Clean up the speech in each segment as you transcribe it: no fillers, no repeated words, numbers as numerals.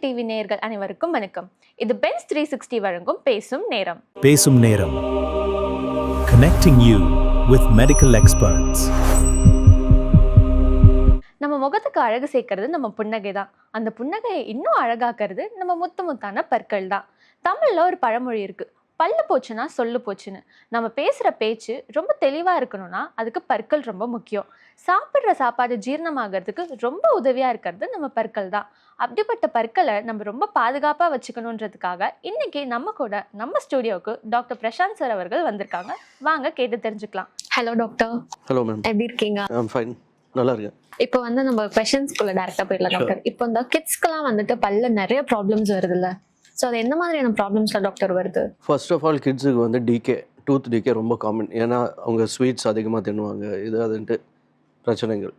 TV நேயர்கள் அனைவருக்கும் வணக்கம். இது பென்ஸ் 360 வழங்கும் பேசும் நேரம். பேசும் நேரம். Connecting you with medical experts. நம்ம முகத்துக்கு அழகு சேர்க்கறது நம்ம புன்னகை தான். அந்த புன்னகையை இன்னும் அழகாக்குறது நம்ம முத்தான பற்கள் தான். தமிழ்ல ஒரு பழமொழி இருக்கு, பல்லு போச்சுன்னா சொல்லு போச்சுன்னு. நம்ம பேசுற பேச்சு ரொம்ப தெளிவா இருக்கணும்னா அதுக்கு பற்கள் ரொம்ப முக்கியம். சாப்பிட்ற சாப்பாடு ஜீரணமாகிறதுக்கு ரொம்ப உதவியா இருக்கிறது நம்ம பற்கள் தான். அப்படிப்பட்ட பற்களை நம்ம ரொம்ப பாதுகாப்பா வச்சுக்கணுன்றதுக்காக இன்னைக்கு நம்ம கூட நம்ம ஸ்டுடியோவுக்கு டாக்டர் பிரசாந்த் சார் அவர்கள் வந்திருக்காங்க. வாங்க கேட்டு தெரிஞ்சுக்கலாம். Hello doctor. ஹலோ மேம், எப்படி இருக்கீங்க? ஐம் ஃபைன், நல்லா இருக்கேன். இப்போ நம்ம கொஸ்டின்ஸ்குள்ள டைரக்டா போயிடலாம் டாக்டர். இப்போ இந்த கிட்ஸ்க்கெல்லாம் பல்ல நிறைய ப்ராப்ளம்ஸ் வருதுல்ல, ஸோ அது என்ன மாதிரியான ப்ராப்ளம்ஸ்ல டாக்டர் வருது? ஃபர்ஸ்ட் ஆஃப் ஆல் கிட்ஸுக்கு டிகே, டூத் டிகே ரொம்ப காமன். ஏன்னா அவங்க ஸ்வீட்ஸ் அதிகமாக தின்னுவாங்க, இது அதுன்ட்டு பிரச்சனைகள்.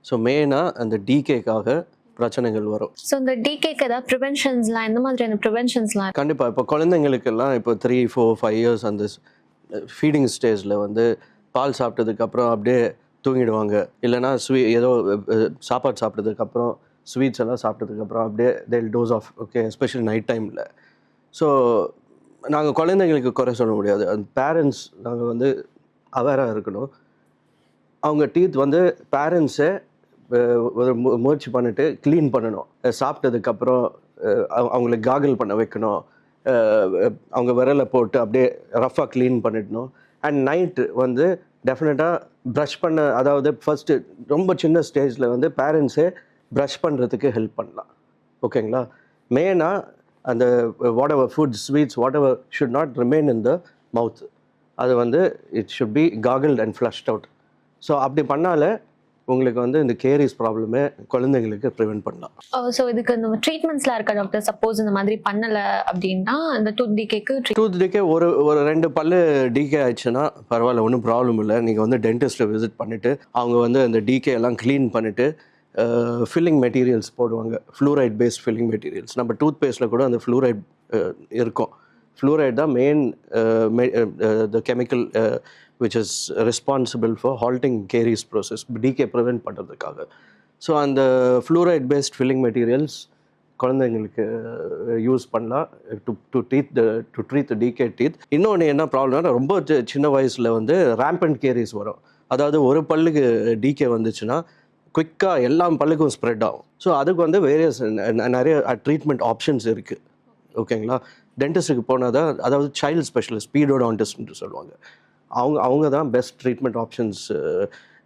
ஸோ மெயினாக அந்த டிகேக்காக பிரச்சனைகள் வரும். ஸோ இந்த டிகேக்கு ஏதாவது ப்ரிவென்ஷன்ஸ்லாம், எந்த மாதிரியான ப்ரிவென்ஷன்ஸ்லாம்? கண்டிப்பாக இப்போ குழந்தைங்களுக்கெல்லாம் இப்போ 3, 4, 5 இயர்ஸ் அந்த ஃபீடிங் ஸ்டேஜில் பால் சாப்பிட்டதுக்கப்புறம் அப்படியே தூங்கிடுவாங்க. இல்லைனா ஏதோ சாப்பாடு சாப்பிட்டதுக்கப்புறம் ஸ்வீட்ஸ் எல்லாம் சாப்பிட்டதுக்கப்புறம் அப்படியே தேல் doze off, okay, especially night டைமில். ஸோ நாங்கள் குழந்தைங்களுக்கு குறை சொல்ல முடியாது. அந்த பேரண்ட்ஸ் நாங்கள் அவேராக இருக்கணும். அவங்க டீத் பேரண்ட்ஸை முயற்சி பண்ணிட்டு க்ளீன் பண்ணணும். சாப்பிட்டதுக்கப்புறம் அவங்களுக்கு காகிள் பண்ண வைக்கணும். அவங்க விரலை போட்டு அப்படியே ரஃபாக க்ளீன் பண்ணிடணும். அண்ட் நைட்டு டெஃபினட்டாக ப்ரஷ் பண்ண, அதாவது ஃபஸ்ட்டு ரொம்ப சின்ன ஸ்டேஜில் பேரண்ட்ஸே ப்ரஷ் பண்ணுறதுக்கு ஹெல்ப் பண்ணலாம். ஓகேங்களா? மெயினாக அந்த whatever food, sweets, whatever should not remain in the mouth. அது it should be gargled and flushed out. So அப்படி பண்ணாலே உங்களுக்கு இந்த கேரிஸ் ப்ராப்ளமே குழந்தைங்களுக்கு ப்ரிவென்ட் பண்ணலாம். ஸோ இதுக்கு இந்த ட்ரீட்மெண்ட்ஸ்லாம் இருக்கா டாக்டர்? சப்போஸ் இந்த மாதிரி பண்ணலை அப்படின்னா இந்த டூத் டிகே ஒரு 2 பல்லு டிகே ஆயிடுச்சுன்னா பரவாயில்ல, ஒன்றும் ப்ராப்ளம் இல்லை. நீங்கள் டென்டிஸ்ட்டை விசிட் பண்ணிவிட்டு அவங்க அந்த டிகே எல்லாம் க்ளீன் பண்ணிவிட்டு ஃபில்லிங் மெட்டீரியல்ஸ் போடுவாங்க. Fluoride paste filling materials. நம்ம டூத் பேஸ்ட்டில் கூட அந்த ஃப்ளூரைட் இருக்கும். ஃப்ளூரைட் தான் main the chemical which is responsible for halting caries process, decay prevent பண்ணுறதுக்காக. ஸோ அந்த ஃப்ளூரைட் பேஸ்ட் ஃபில்லிங் மெட்டீரியல்ஸ் குழந்தைங்களுக்கு யூஸ் பண்ணலாம் to treat the decay teeth. இன்னொன்று என்ன ப்ராப்ளம்னா, ரொம்ப சின்ன வயசில் ரேம்பண்ட் கேரிஸ் வரும். அதாவது ஒரு பல்லுக்கு டிகே வந்துச்சுன்னா குயிக்காக எல்லா பல்லுக்கும் ஸ்ப்ரெட் ஆகும். ஸோ அதுக்கு வேரியஸ் நிறைய ட்ரீட்மெண்ட் ஆப்ஷன்ஸ் இருக்குது. ஓகேங்களா? டென்டிஸ்ட்டுக்கு போனால் தான், அதாவது சைல்டு ஸ்பெஷலிஸ்ட், பீடோடான்டிஸ்ட்னு சொல்லுவாங்க, அவங்க தான் பெஸ்ட் ட்ரீட்மெண்ட் ஆப்ஷன்ஸ்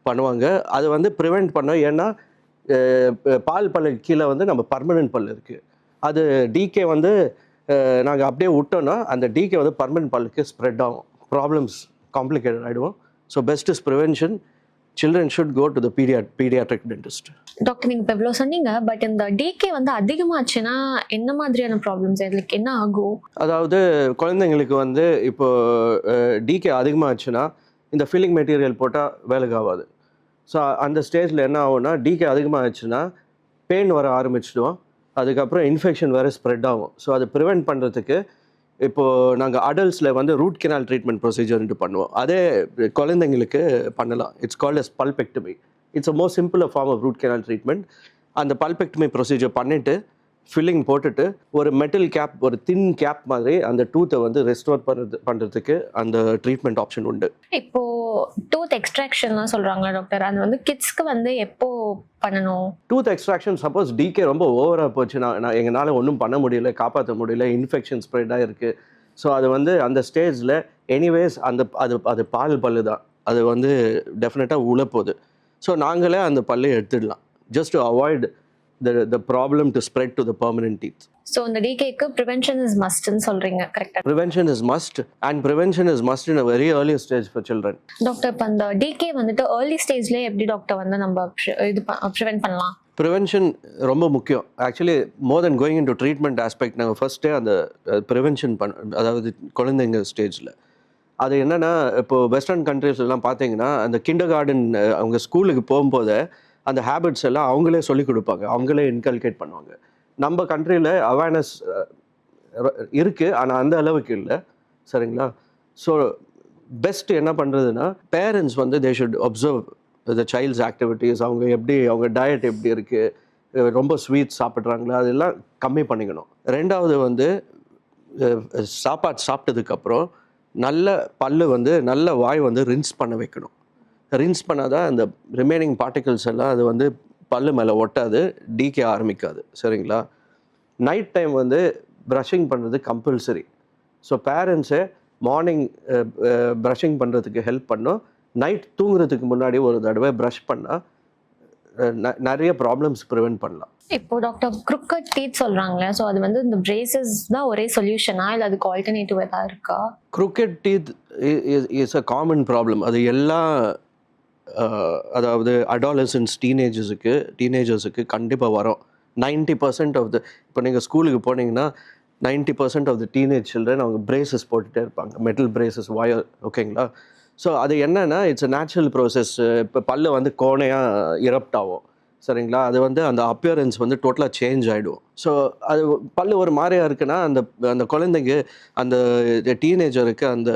பண்ணுவாங்க. அது ப்ரிவெண்ட் பண்ண. ஏன்னா பால் பல்லுக்கு கீழே நம்ம பர்மனெண்ட் பல் இருக்குது. அது டிகே நாங்கள் அப்படியே விட்டோன்னா அந்த டிகே பர்மனெண்ட் பல்லுக்கு ஸ்ப்ரெட் ஆகும். ப்ராப்ளம்ஸ் காம்ப்ளிகேட்டட் ஆகிடுவோம். So best is prevention. Children should go to the pediatric dentist. Doctor, நீங்க இப்போ இவ்வளோ சொன்னீங்க, பட் இந்த டிகே அதிகமாச்சுன்னா என்ன மாதிரியான ப்ராப்ளம்ஸ், இதுக்கு என்ன ஆகும்? அதாவது குழந்தைங்களுக்கு இப்போ டிகே அதிகமாச்சுன்னா இந்த ஃபில்லிங் மெட்டீரியல் போட்டால் வேலைக்கு ஆகாது. ஸோ அந்த ஸ்டேஜில் என்ன ஆகும்னா, டிகே அதிகமாகிடுச்சுன்னா பெயின் வர ஆரம்பிச்சிடுவோம். அதுக்கப்புறம் இன்ஃபெக்ஷன் வேறு ஸ்ப்ரெட் ஆகும். ஸோ அதை ப்ரிவெண்ட் பண்ணுறதுக்கு இப்போது நாங்கள் அடல்ட்ஸில் ரூட் கெனால் ட்ரீட்மெண்ட் ப்ரொசீஜர்ன்ட்டு பண்ணுவோம். அதே குழந்தைங்களுக்கு பண்ணலாம். It's called as pulpectomy. It's a more simpler form of root canal treatment. அந்த பல்பெக்டமி ப்ரொசீஜர் பண்ணிவிட்டு ஃபில்லிங் போட்டுட்டு ஒரு மெட்டல் கேப், ஒரு தின் கேப் மாதிரி அந்த டூத்தை ரெஸ்டோர் பண்ணுறதுக்கு அந்த ட்ரீட்மெண்ட் ஆப்ஷன் உண்டு. இப்போ டூத் எக்ஸ்ட்ராக்ஷன்லாம் சொல்கிறாங்களா டாக்டர், அது கிட்ஸ்க்கு எப்போ பண்ணணும்? டூத் எக்ஸ்ட்ராக்ஷன் சப்போஸ் டிகே ரொம்ப ஓவராக போச்சுன்னா, எங்களால் ஒன்றும் பண்ண முடியல, காப்பாற்ற முடியல, இன்ஃபெக்ஷன் ஸ்ப்ரெட்டாக இருக்குது. ஸோ அது அந்த ஸ்டேஜில் எனிவேஸ் அது பால் பல்லு தான், அது டெஃபினட்டாக உழப்போகுது. ஸோ நாங்களே அந்த பல்லை எடுத்துடலாம், just to avoid the problem to spread to the permanent teeth. So இந்த டிகேக்கு prevention is must ன்னு சொல்றீங்க, கரெக்ட்டா? Prevention is must, and prevention is must in a very early stage for children. Doctor, இப்ப அந்த டிகே early stageல எப்படி doctor நம்ம இது prevent பண்ணலாம்? Prevention ரொம்ப முக்கியம். Actually more then going in to treatment aspect, நாங்கள் ஃபர்ஸ்ட்டே அந்த ப்ரிவென்ஷன் அதாவது குழந்தைங்க ஸ்டேஜில் அது என்னென்னா, இப்போது வெஸ்டர்ன் கண்ட்ரீஸ்லாம் பார்த்தீங்கன்னா அந்த கிண்டர் கார்டன் அவங்க ஸ்கூலுக்கு போகும்போது அந்த ஹேபிட்ஸ் எல்லாம் அவங்களே சொல்லிக் கொடுப்பாங்க, அவங்களே இன்கல்கேட் பண்ணுவாங்க. நம்ம கண்ட்ரியில் அவேர்னஸ் இருக்குது, ஆனால் அந்த அளவுக்கு இல்லை. சரிங்களா? ஸோ பெஸ்ட் என்ன பண்ணுறதுன்னா, parents they should observe the child's activities. அவங்க டயட் எப்படி இருக்குது, ரொம்ப ஸ்வீட் சாப்பிட்றாங்களா அதெல்லாம் கம்மி பண்ணிக்கணும். ரெண்டாவது வந்து சாப்பாடு சாப்பிட்டதுக்கப்புறம் நல்ல பல்லு வந்து நல்ல வாய் வந்து ரின்ஸ் பண்ண வைக்கணும். ரின்ஸ் பண்ணால் தான் அந்த ரிமைனிங் பார்ட்டிகல்ஸ் எல்லாம் அது வந்து பல்லு மேலே ஒட்டாது, டீகே ஆரம்பிக்காது. சரிங்களா? நைட் டைம் வந்து ப்ரஷிங் பண்ணுறது கம்பல்சரி. ஸோ பேரண்ட்ஸை மார்னிங் ப்ரஷிங் பண்ணுறதுக்கு ஹெல்ப் பண்ணோம். நைட் தூங்குறதுக்கு முன்னாடி ஒரு தடவை ப்ரஷ் பண்ணால் நிறைய ப்ராப்ளம்ஸ் ப்ரிவென்ட் பண்ணலாம். இப்போ டாக்டர் crooked teeth சொல்றாங்களே, ஸோ அது வந்து இந்த braces தான் ஒரே சொல்யூஷனா இல்லை அதுக்கு ஆல்டர்னேட்டிவ் ஏதாவது இருக்கா? crooked teeth is a common problem. அது எல்லா அதாவது அடாலசன்ஸ் டீனேஜர்ஸுக்கு கண்டிப்பாக வரும். 90% ஆஃப் த இப்போ நீங்கள் ஸ்கூலுக்கு போனீங்கன்னா 90% ஆஃப் த டீனேஜ் சில்ட்ரன் அவங்க பிரேசஸ் போட்டுகிட்டே இருப்பாங்க, மெட்டல் பிரேசஸ் வயர். ஓகேங்களா? ஸோ அது என்னென்னா இட்ஸ் அ நேச்சுரல் ப்ராசஸ். இப்போ பல்லு வந்து கோணையாக இரப்ட் ஆகும். சரிங்களா? அது வந்து அந்த அப்பியரன்ஸ் வந்து டோட்டலாக சேஞ்ச் ஆகிடும். ஸோ அது பல்லு ஒரு மாதிரியாக இருக்குன்னா அந்த அந்த குழந்தைக்கு அந்த டீனேஜருக்கு அந்த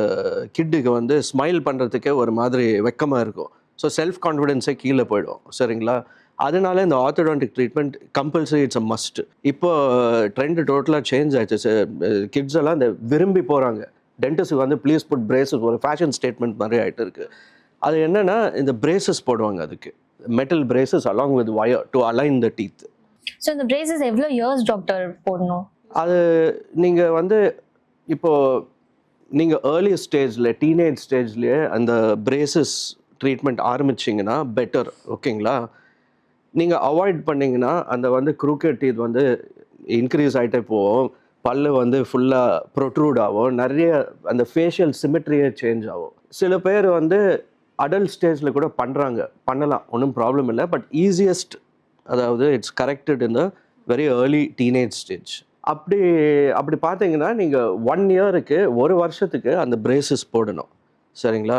கிட்டுக்கு வந்து ஸ்மைல் பண்ணுறதுக்கே ஒரு மாதிரி வெக்கமாக இருக்கும். ஸோ செல்ஃப் கான்ஃபிடென்ஸே கீழே போயிடும். சரிங்களா? அதனால இந்த orthodontic treatment compulsory it's a must. இப்போ ட்ரெண்டு டோட்டலாக சேஞ்ச் ஆயிடுச்சு. கிட்ஸ் எல்லாம் இந்த விரும்பி போகிறாங்க டென்டிஸ்ட்டுக்கு வந்து ப்ளீஸ் புட் பிரேசஸ், ஒரு ஃபேஷன் ஸ்டேட்மெண்ட் மாதிரி ஆகிட்டு இருக்குது. அது என்னென்னா இந்த பிரேசஸ் போடுவாங்க, அதுக்கு metal braces along with wire to align the teeth. So இந்த braces எவ்வளோ இயர்ஸ் டாக்டர் போடணும்? அது நீங்கள் வந்து இப்போது நீங்கள் ஏர்லி ஸ்டேஜில் டீனேஜ் ஸ்டேஜ்லேயே அந்த பிரேசஸ் ட்ரீட்மெண்ட் ஆரம்பிச்சிங்கன்னா பெட்டர். ஓகேங்களா? நீங்கள் அவாய்ட் பண்ணிங்கன்னா அந்த வந்து crooked teeth வந்து இன்க்ரீஸ் ஆகிட்டே போகும், பல்லு வந்து ஃபுல்லாக ப்ரொட்ரூட் ஆகும், நிறைய அந்த ஃபேஷியல் சிமெட்ரியே சேஞ்ச் ஆகும். சில பேர் வந்து அடல்ட் ஸ்டேஜில் கூட பண்ணலாம், ஒன்றும் ப்ராப்ளம் இல்லை. பட் ஈஸியஸ்ட் அதாவது it's corrected in the very early teenage stage. அப்படி பார்த்தீங்கன்னா நீங்கள் 1 இயருக்கு 1 வருஷத்துக்கு அந்த பிரேசஸ் போடணும். சரிங்களா?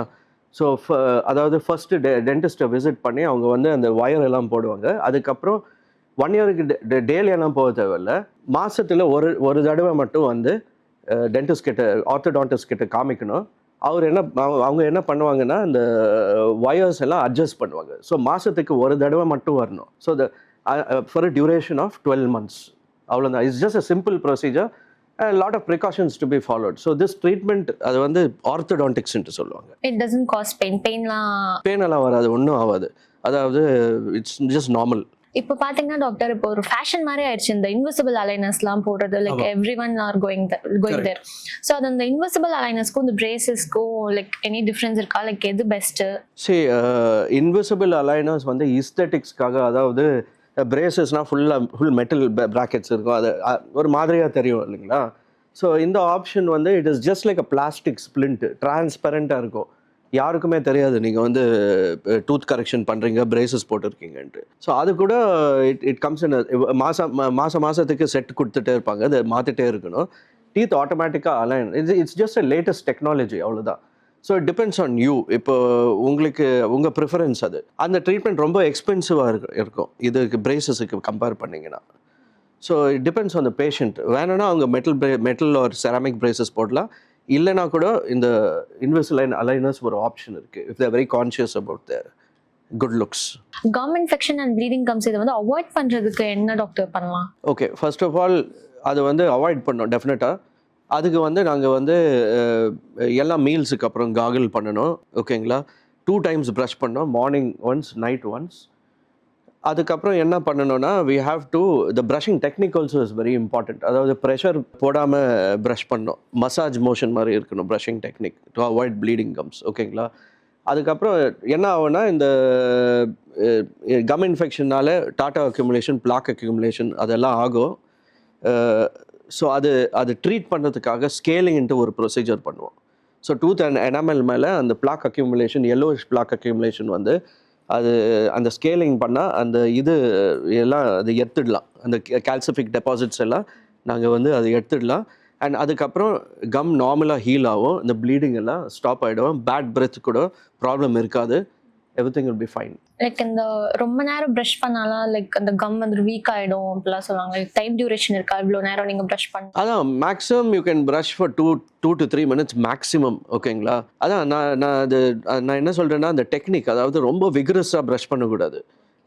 ஸோ அதாவது ஃபஸ்ட்டு டென்டிஸ்ட்டை விசிட் பண்ணி அவங்க வந்து அந்த வயர் எல்லாம் போடுவாங்க. அதுக்கப்புறம் 1 இயருக்கு டெய்லி எல்லாம் போக தேவையில்லை. மாதத்தில் ஒரு தடவை மட்டும் வந்து டென்டிஸ்ட் கிட்ட ஆர்த்தோடான்டிஸ்ட் கிட்ட காமிக்கணும். அவங்க என்ன பண்ணுவாங்கன்னா இந்த வயர்ஸ் எல்லாம் அட்ஜஸ்ட் பண்ணுவாங்க. ஸோ மாதத்துக்கு ஒரு தடவை மட்டும் வரணும். So for a duration of 12 months. அவ்வளோதான். It's just a simple procedure. lot of precautions to be followed. So this treatment அது வந்து ஆர்த்தோடான்டிக்ஸ் என்று சொல்லுவாங்க. It doesn't cause pain. Pain எல்லாம் வராது, ஒன்றும் ஆகாது. அதாவது இட்ஸ் ஜஸ்ட் நார்மல். இப்போ பார்த்தீங்கன்னா டாக்டர், இப்போ ஒரு ஃபேஷன் மாதிரி ஆயிடுச்சு இந்த இன்விசிபிள் அலைனர்ஸ்லாம் போடுறது. Like everyone are going there. So அது அந்த இன்விசிபிள் அலைனர்ஸ்க்கும் இந்த பிரேசஸ்க்கும் லைக் எனி டிஃப்ரென்ஸ் இருக்கா? லைக் எது பெஸ்ட்டு? சரி, இன்விசிபிள் அலைனர்ஸ் வந்து இஸ்தெட்டிக்ஸ்க்காக, அதாவது பிரேசஸ்னால் ஃபுல் மெட்டல் ப்ராக்கெட்ஸ் இருக்கும், அது ஒரு மாதிரியாக தெரியும் இல்லைங்களா? ஸோ இந்த ஆப்ஷன் வந்து it is just like a plastic splint, டிரான்ஸ்பரண்ட்டாக இருக்கும், யாருக்குமே தெரியாது நீங்கள் வந்து டூத் கரெக்ஷன் பண்ணுறீங்க, பிரேசஸ் போட்டிருக்கீங்கன்ட்டு. ஸோ அது கூட இட் கம்ஸ் இன் மாதத்துக்கு செட் கொடுத்துட்டே இருப்பாங்க, அதை மாற்றிட்டே இருக்கணும். டீத் ஆட்டோமேட்டிக்காக align. It's just a latest technology, அவ்வளோதான். So it depends on you. இப்போ உங்களுக்கு உங்கள் ப்ரிஃபரன்ஸ் அது. அந்த ட்ரீட்மெண்ட் ரொம்ப எக்ஸ்பென்சிவாக இருக்கும் இதுக்கு பிரேசஸுக்கு கம்பேர் பண்ணிங்கன்னா. So it depends on the patient. வேணும்னா அவங்க மெட்டல் ஒரு செராமிக் பிரேசஸ் போடலாம். இல்லைனா கூட இந்த இன்விசிலைன் அலைனர்ஸ் ஒரு ஆப்ஷன் இருக்குது if they're very conscious about their good looks. Gum infection and bleeding comes, இதை வந்து அவாய்ட் பண்ணுறதுக்கு என்ன டாக்டர் பண்ணலாம்? ஓகே, ஃபர்ஸ்ட் ஆஃப் ஆல் அது வந்து அவாய்ட் பண்ணோம் டெஃபினட்டாக. அதுக்கு வந்து நாங்கள் வந்து எல்லா மீல்ஸுக்கு அப்புறம் காகிள் பண்ணணும். ஓகேங்களா? 2 times ப்ரஷ் பண்ணோம், மார்னிங் ஒன்ஸ், நைட் ஒன்ஸ். அதுக்கப்புறம் என்ன பண்ணணும்னா we have to the brushing technique also is very important. அதாவது ப்ரெஷர் போடாமல் ப்ரஷ் பண்ணணும், மசாஜ் மோஷன் மாதிரி இருக்கணும் brushing technique to avoid bleeding gums. ஓகேங்களா? அதுக்கப்புறம் என்ன ஆகும்னா இந்த கம் இன்ஃபெக்ஷனால் டாட்டா அக்யூமுலேஷன், பிளாக் அக்யூமுலேஷன் அதெல்லாம் ஆகும். ஸோ அது ட்ரீட் பண்ணுறதுக்காக ஸ்கேலிங்ன்ட்டு ஒரு ப்ரொசீஜர் பண்ணுவோம். ஸோ டூத் அண்ட் எனாமல் மேலே அந்த black accumulation, yellowish black accumulation வந்து அது அந்த ஸ்கேலிங் பண்ணால் அந்த இது எல்லாம் அது எடுத்துடலாம், அந்த கால்சிஃபிக் டெபாசிட்ஸ் எல்லாம் நாங்கள் வந்து அதை எடுத்துடலாம். அண்ட் அதுக்கப்புறம் கம் நார்மலாக ஹீல் ஆகும், இந்த ப்ளீடிங் எல்லாம் ஸ்டாப் ஆகிடும், பேட் பிரெத் கூட ப்ராப்ளம் இருக்காது, everything will be fine. Like இந்த ரொம்ப நேரம் ப்ரஷ் பண்ணாலும் லைக் அந்த கம் வந்து வீக் ஆகிடும் அப்படிலாம் சொல்லுவாங்க. லைக் டைம் டியூரேஷன் இருக்கா? இவ்வளோ நேரம் நீங்கள் ப்ரஷ் பண்ண? அதான் maximum you can brush for 2 to 3 minutes maximum. ஓகேங்களா? அதான் நான் என்ன சொல்கிறேன்னா அந்த டெக்னிக், அதாவது ரொம்ப விக்ரஸாக ப்ரஷ் பண்ணக்கூடாது.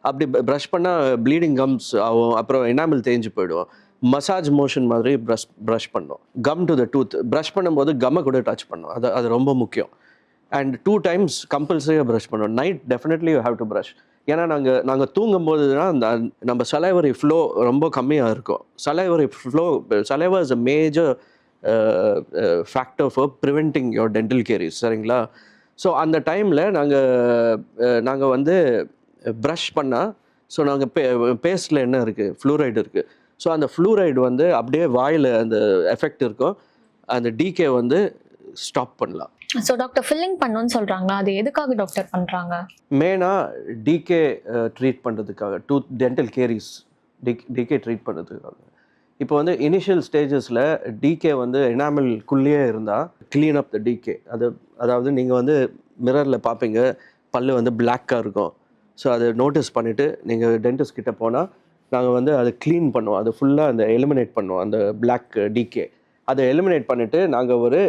அப்படி ப்ரஷ் பண்ணால் ப்ளீடிங் கம்ஸ் ஆகும், அப்புறம் எனாமல் தேஞ்சு போயிடும். மசாஜ் மோஷன் மாதிரி ப்ரஷ் பண்ணோம். Come to the tooth brush பண்ணும்போது கம்மை கூட டச் பண்ணோம். அது ரொம்ப முக்கியம். அண்ட் 2 times கம்பல்சரியாக ப்ரஷ் பண்ணோம். Night definitely you have to brush. ஏன்னா நாங்கள் தூங்கும்போதுனா நம்ம சலைவரி ஃப்ளோ ரொம்ப கம்மியாக இருக்கும். Saliva is a major factor for preventing your dental carries, சரிங்களா? ஸோ அந்த டைமில் நாங்கள் வந்து ப்ரஷ் பண்ணால், ஸோ நாங்கள் பேஸ்ட்டில் என்ன இருக்குது, ஃப்ளூரைடு இருக்குது. ஸோ அந்த ஃப்ளூரைடு வந்து அப்படியே வாயில் அந்த எஃபெக்ட் இருக்கும், அந்த டிகே வந்து ஸ்டாப் பண்ணலாம். ஸோ டாக்டர் ஃபில்லிங் பண்ணணும்னு சொல்கிறாங்களா, அது எதுக்காக டாக்டர் பண்ணுறாங்க? மெயினாக டிகே ட்ரீட் பண்ணுறதுக்காக, டென்டல் கேரிஸ் டிகே ட்ரீட் பண்ணுறதுக்காக. இப்போ வந்து இனிஷியல் ஸ்டேஜஸில் டிகே வந்து எனாமல்குள்ளேயே இருந்தால் க்ளீன் அப் த டிகே. அதாவது நீங்கள் வந்து மிரரில் பார்ப்பீங்க, பல்லு வந்து பிளாக்காக இருக்கும். ஸோ அதை நோட்டீஸ் பண்ணிவிட்டு நீங்கள் டென்டிஸ்ட் கிட்டே போனால் நாங்கள் வந்து அதை க்ளீன் பண்ணுவோம், அது ஃபுல்லாக அந்த எலிமினேட் பண்ணுவோம், அந்த பிளாக் டிகே. அதை எலிமினேட் பண்ணிவிட்டு நாங்கள் ஒரு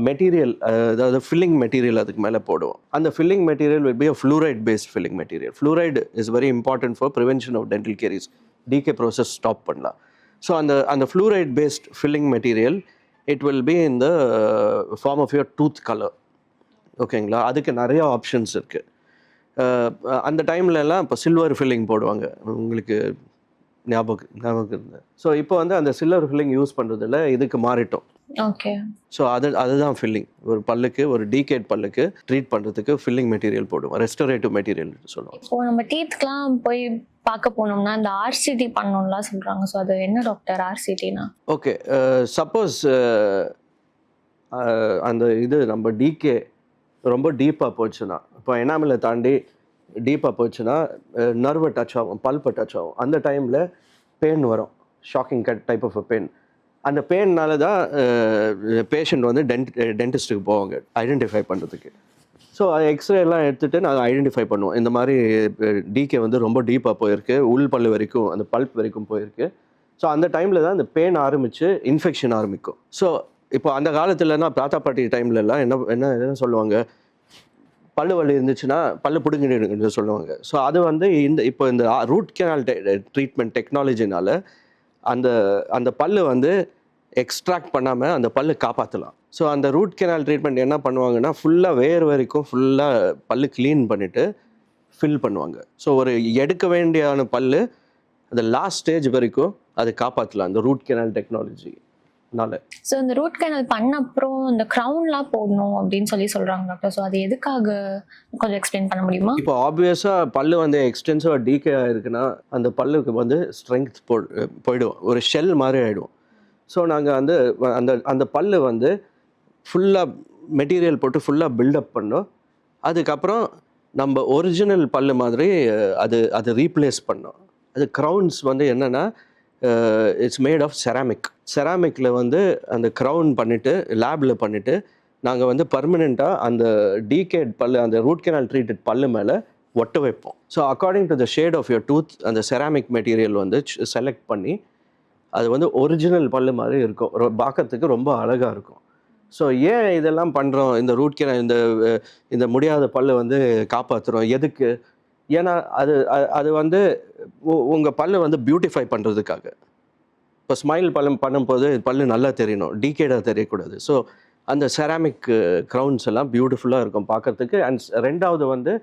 மெட்டீரியல், அதாவது ஃபில்லிங் மெட்டீரியல் அதுக்கு மேலே போடுவோம். அந்த filling material will be a fluoride based filling material. Fluoride is very important for prevention of dental caries. Decay process stop பண்ணலாம். ஸோ அந்த fluoride paste filling material it will be in the form of your tooth colour. ஓகேங்களா? அதுக்கு நிறைய options இருக்குது. அந்த டைம்லலாம் இப்போ silver filling போடுவாங்க, உங்களுக்கு ஞாபகம் இருந்தது. ஸோ இப்போ வந்து அந்த சில்வர் ஃபில்லிங் யூஸ் பண்ணுறதில்ல, இதுக்கு மாறிட்டோம். ஓகே. ஸோ அதுதான் ஃபில்லிங். ஒரு பல்லுக்கு, ஒரு டிகேட் பல்லுக்கு ட்ரீட் பண்ணுறதுக்கு ஃபில்லிங் மெட்டீரியல் போடுவோம், ரெஸ்டரேட்டிவ் மெட்டீரியல் சொல்லுவோம். இப்போ நம்ம டீத்துக்கெலாம் போய் பார்க்க போனோம்னா இந்த ஆர்சிடி பண்ணணும்லாம் சொல்கிறாங்க. ஸோ அது என்ன டாக்டர் ஆர்சிடினா? ஓகே, சப்போஸ் அந்த இது நம்ம டிகே ரொம்ப டீப்பாக போச்சுன்னா, இப்போ எனாமலை தாண்டி டீப்பாக போச்சுன்னா நர்வை டச் ஆகும், பல்பை டச் ஆகும். அந்த டைமில் பெயின் வரும், shocking type of a pain. அந்த பெயின்னால தான் பேஷண்ட் வந்து டென்டிஸ்ட்டுக்கு போவாங்க ஐடென்டிஃபை பண்ணுறதுக்கு. ஸோ எக்ஸ்ரே எல்லாம் எடுத்துகிட்டு நாங்கள் ஐடென்டிஃபை பண்ணுவோம், இந்த மாதிரி டிகே வந்து ரொம்ப டீப்பாக போயிருக்கு, உள் பல்லு வரைக்கும், அந்த பல்ப் வரைக்கும் போயிருக்கு. ஸோ அந்த டைமில் தான் அந்த பெயின் ஆரம்பித்து இன்ஃபெக்ஷன் ஆரம்பிக்கும். ஸோ இப்போ அந்த காலத்துலனா தாத்தா பாட்டி டைம்லலாம் என்ன சொல்லுவாங்க, பல்லு வலி இருந்துச்சுன்னா பல்லு பிடுங்கிடுன்னு சொல்லுவாங்க. ஸோ அது வந்து இப்போ இந்த ரூட் கெனால் ட்ரீட்மெண்ட் டெக்னாலஜினால அந்த பல்லு வந்து எக்ஸ்ட்ராக்ட் பண்ணாமல் அந்த பல்லு காப்பாற்றலாம். ஸோ அந்த ரூட் கெனால் ட்ரீட்மெண்ட் என்ன பண்ணுவாங்கன்னா, ஃபுல்லாக வேர் வரைக்கும் ஃபுல்லாக பல்லு க்ளீன் பண்ணிவிட்டு ஃபில் பண்ணுவாங்க. ஸோ ஒரு எடுக்க வேண்டியான பல்லு அந்த லாஸ்ட் ஸ்டேஜ் வரைக்கும் அது காப்பாற்றலாம் அந்த ரூட் கெனால் டெக்னாலஜினால. ஸோ இந்த ரூட் கெனால் பண்ண அப்புறம் இந்த க்ரவுன்லாம் போடணும் அப்படின்னு சொல்கிறாங்க டாக்டர். ஸோ அது எதுக்காக கொஞ்சம் எக்ஸ்பிளைன் பண்ண முடியுமா? இப்போ ஆப்வியஸாக பல்லு வந்து எக்ஸ்டென்சிவாக டிகே ஆகிருக்குன்னா அந்த பல்லுக்கு வந்து ஸ்ட்ரென்த் போயிடும், ஒரு ஷெல் மாதிரி ஆகிடும். ஸோ நாங்கள் வந்து அந்த பல்லு வந்து ஃபுல்லாக மெட்டீரியல் போட்டு ஃபுல்லாக பில்டப் பண்ணோம். அதுக்கப்புறம் நம்ம ஒரிஜினல் பல்லு மாதிரி அது ரீப்ளேஸ் பண்ணோம். அது க்ரௌன்ஸ் வந்து என்னென்னா, இட்ஸ் மேட் ஆஃப் செராமிக்கில் வந்து அந்த க்ரௌன் பண்ணிவிட்டு லேபில் பண்ணிவிட்டு நாங்கள் வந்து பர்மனெண்ட்டாக அந்த டிகேட் பல்லு, அந்த ரூட் கெனால் ட்ரீட்டட் பல்லு மேலே ஒட்ட வைப்போம். So according to the shade of your tooth அந்த செராமிக் மெட்டீரியல் வந்து செலக்ட் பண்ணி அது வந்து ஒரிஜினல் பல்லு மாதிரி இருக்கும், பார்க்கறதுக்கு ரொம்ப அழகாக இருக்கும். ஸோ ஏன் இதெல்லாம் பண்ணுறோம், இந்த ரூட் கெனால் இந்த முடியாத பல்லு வந்து காப்பாற்றுறோம் எதுக்கு? ஏன்னா அது வந்து உங்கள் பல்லு வந்து பியூட்டிஃபை பண்ணுறதுக்காக. இப்போ ஸ்மைல் பண்ணும்போது பல்லு நல்லா தெரியணும், டீகேடாக தெரியக்கூடாது. ஸோ அந்த செராமிக் க்ரௌன்ஸ் எல்லாம் பியூட்டிஃபுல்லாக இருக்கும் பார்க்குறதுக்கு. அண்ட் ரெண்டாவது வந்து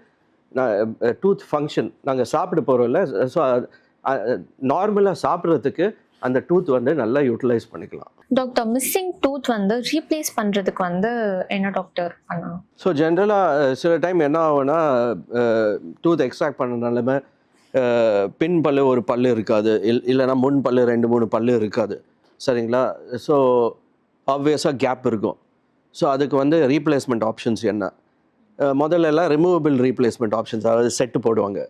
டூத் ஃபங்க்ஷன், நாங்கள் சாப்பிட போகிறோம்ல, ஸோ நார்மலாக சாப்பிட்றதுக்கு அந்த டூத் வந்து நல்லா யூட்டிலைஸ் பண்ணிக்கலாம். டாக்டர் மிஸ்ஸிங் டூத் வந்து ரீப்ளேஸ் பண்ணுறதுக்கு வந்து என்ன டாக்டர் பண்ணணும்? ஸோ ஜென்ரலாக சில டைம் என்ன ஆகும்னா, டூத் எக்ஸ்ட்ராக்ட் பண்ணனாலுமே பின் பல்லு ஒரு பல்லு இருக்காது, இல்லைனா முன் பல்லு 2-3 பல்லு இருக்காது, சரிங்களா? ஸோ ஆப்வியஸாக கேப் இருக்கும். ஸோ அதுக்கு வந்து ரீப்ளேஸ்மெண்ட் ஆப்ஷன்ஸ் என்ன, முதல்ல எல்லாம் ரிமூவபிள் ரீப்ளேஸ்மெண்ட் ஆப்ஷன்ஸ், அதாவது செட்டு போடுவாங்க,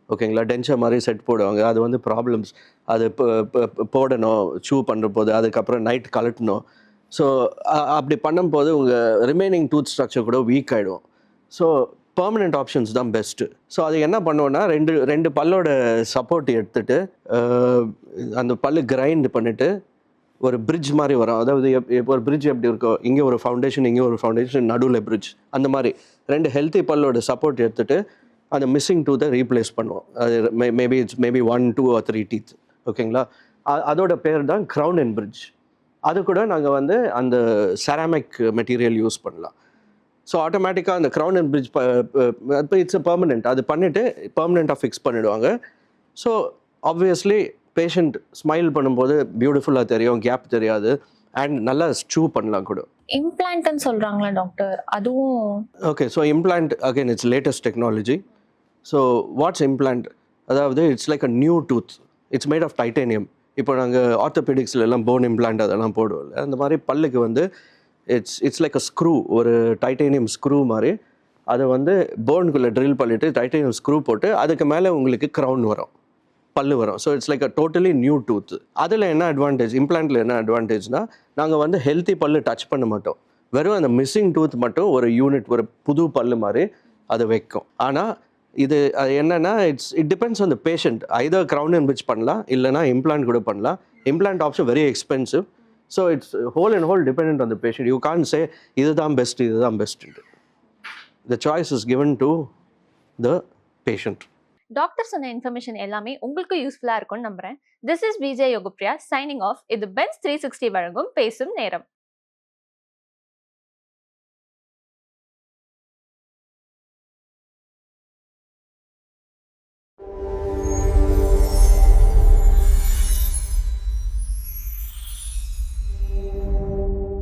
ஓகேங்களா? டென்ச்சர் மாதிரி செட் போடுவாங்க. அது வந்து ப்ராப்ளம்ஸ், அது போடணும் சூ பண்ணுற போது, அதுக்கப்புறம் நைட் கலட்டணும். ஸோ அப்படி பண்ணும்போது உங்கள் ரிமைனிங் டூத் ஸ்ட்ரக்சர் கூட வீக் ஆகிடும். ஸோ பெர்மனெண்ட் ஆப்ஷன்ஸ் தான் பெஸ்ட்டு. ஸோ அது என்ன பண்ணுவோன்னா, ரெண்டு பல்லோட சப்போர்ட் எடுத்துகிட்டு அந்த பல்லு கிரைண்ட் பண்ணிவிட்டு ஒரு பிரிட்ஜ் மாதிரி வரும். அதாவது இப்போ ஒரு பிரிட்ஜ் எப்படி இருக்கும், இங்கே ஒரு ஃபவுண்டேஷன், இங்கே ஒரு ஃபவுண்டேஷன், நடுவில் பிரிட்ஜ், அந்த மாதிரி 2 ஹெல்த்தி பல்லோட சப்போர்ட் எடுத்துகிட்டு அந்த மிஸ்ஸிங் டூத்தை ரீப்ளேஸ் பண்ணுவோம். அது மேபி 1, 2 or 3 டீத். ஓகேங்களா? அதோட பேர் தான் க்ரௌன் அண்ட் பிரிட்ஜ். அது கூட நாங்கள் வந்து அந்த செராமிக் மெட்டீரியல் யூஸ் பண்ணலாம். ஸோ ஆட்டோமேட்டிக்காக அந்த crown and bridge it's permanent. அது பண்ணிவிட்டு பெர்மனெண்ட்டாக ஃபிக்ஸ் பண்ணிவிடுவாங்க. ஸோ ஆப்வியஸ்லி பேஷண்ட் ஸ்மைல் பண்ணும்போது பியூட்டிஃபுல்லாக தெரியும், கேப் தெரியாது, அண்ட் நல்லா ஸ்டூ பண்ணலாம் கூட. இம்ப்ளான்ட்னு சொல்றாங்களா டாக்டர், அதுவும் okay. So implant again it's latest technology. So what's implant? அதாவது it's like a new tooth. It's made of titanium. இப்போ நாங்கள் ஆர்த்தோபெடிக்ஸில் எல்லாம் போன் இம்ப்ளான்ட் அதெல்லாம் போடுவோம்ல, அந்த மாதிரி பல்லுக்கு வந்து இட்ஸ் லைக் அ ஸ்க்ரூ, ஒரு டைட்டேனியம் ஸ்க்ரூ மாதிரி. அதை வந்து போனுக்குள்ளே ட்ரில் பண்ணிவிட்டு டைட்டேனியம் ஸ்க்ரூ போட்டு அதுக்கு மேலே உங்களுக்கு க்ரௌன் வரும், பல்லு வரும். So it's like a totally new tooth. அதில் என்ன அட்வான்டேஜ், இம்ப்ளான்ட்டில் என்ன அட்வான்டேஜ்னால், நாங்கள் வந்து ஹெல்த்தி பல்லு டச் பண்ண மாட்டோம். வெறும் அந்த மிஸ்ஸிங் டூத் மட்டும் ஒரு யூனிட், ஒரு புது பல்லு மாதிரி அதை வைக்கும். ஆனால் இது என்னென்னா it depends on the patient. Either crown and bridge பண்ணலாம், இல்லைனா இம்ப்ளான்ட் கூட பண்ணலாம். Implant option very expensive. So it's whole and whole depend on the patient. You can say இதுதான் பெஸ்ட், இதுதான் best. The choice is given to the patient. Doctor சொன்ன information எல்லாமே உங்களுக்கு யூஸ்ஃபுல்லா இருக்கும்னு நம்புறேன். This is Vijay Yogapriya signing off. இது Benz 360 வழங்கும் பேசும் நேரம்.